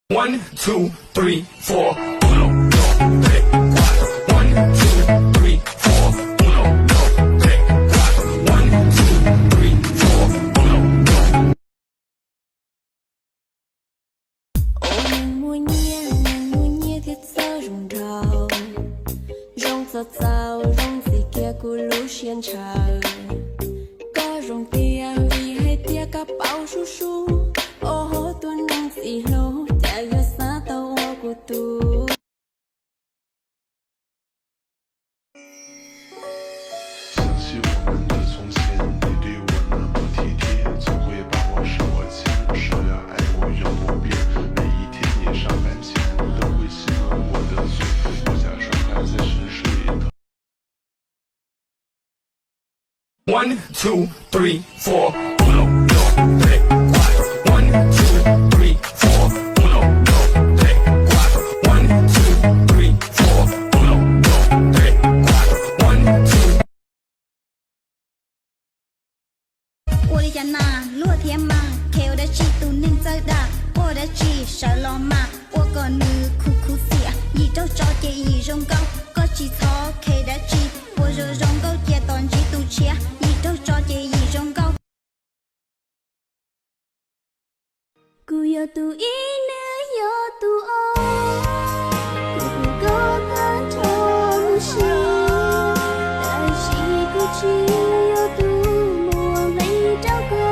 1, 2, 3, 4. 1, 2, 3, 4. 1, 2, 3, 4. 1, 2, 3, 4. 1, 2, 3, 4. 1, 2. Ôi nàng mua nhia thiết sao rồng rào, rồng sao sao rồng gì kia cu lú xiên trời, có rồng tia vì hay tia cá bao su su, ô hô tuôn nang gì lâu, chả yêu xa tàu của tu. 想起我们的从前，你对我那么体贴，总会把我手握紧，说要爱我永不变。每一天也伤感情，都会心疼我的罪，我假装还在沉睡的。1, 2, 3, 4. 1, 2, 3, 4. 1, 2, 3, 4. 1, 2, 3, 4. 1, 2, 3, 4. 1, 2, 3, 4. 1, 2. 我的家那落天嘛，看我的气度能走的，我的气手老嘛，我个女酷酷些，一周找见一种狗，个气草开的气，我这种狗接当几度切，一周找见一种狗。Ku yo tu ine yo tu o, ku go tan chong shi, dai shi ku chi yo tu mua lấy trao go.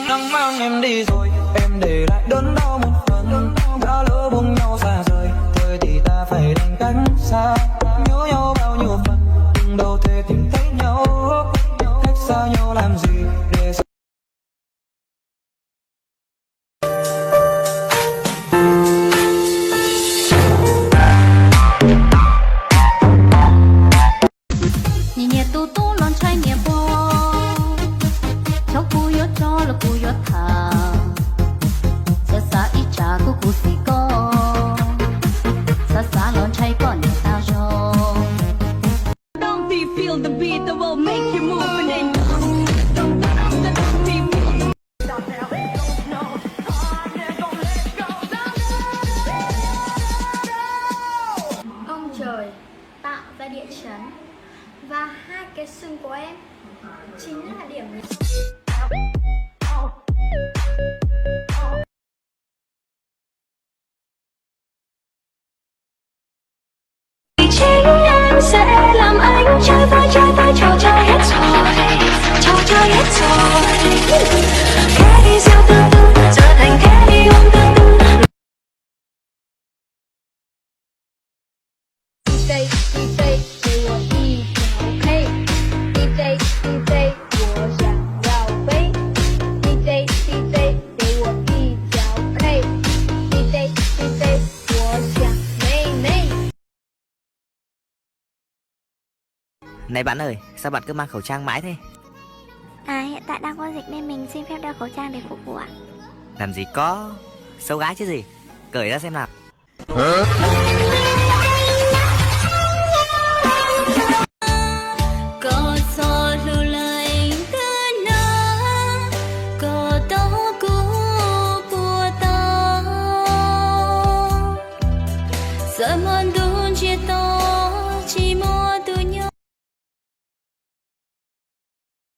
Nắng mang em đi rồi, em để lại đớn đau một phần. Đã lỡ buông nhau xa rời, thôi thì ta phải đành cách xa. Nhớ nhau bao nhiêu phần, nhưng đâu thể tìm thấy nhau. Cách xa nhau làm gì để Nhẹ nhẹ tu tu lon trai nhẹ bo, cho cu yo cho là cu yo thà, xa xa ít cha cu cu xì co, xa xa lon trai con nhẹ ta jo. Don't be feel the beat that will make you move and then don't be feel. Ông trời tạo ra địa chấn và hai cái sừng của em chính là điểm Chính em sẽ làm anh trai vai trao cho hết rồi, khẽ đi gieo tương tư trở thành khẽ đi ôm tương tư. DJ DJ 给我一条 K DJ DJ 我想要飞 DJ DJ 给我一条 K DJ DJ 我想妹妹 Này bạn ơi, sao bạn cứ mang khẩu trang mãi thế? À, hiện tại đang có dịch nên mình xin phép đeo khẩu trang để phục vụ ạ. Làm gì có, xấu gái chứ gì. Cởi ra xem nào.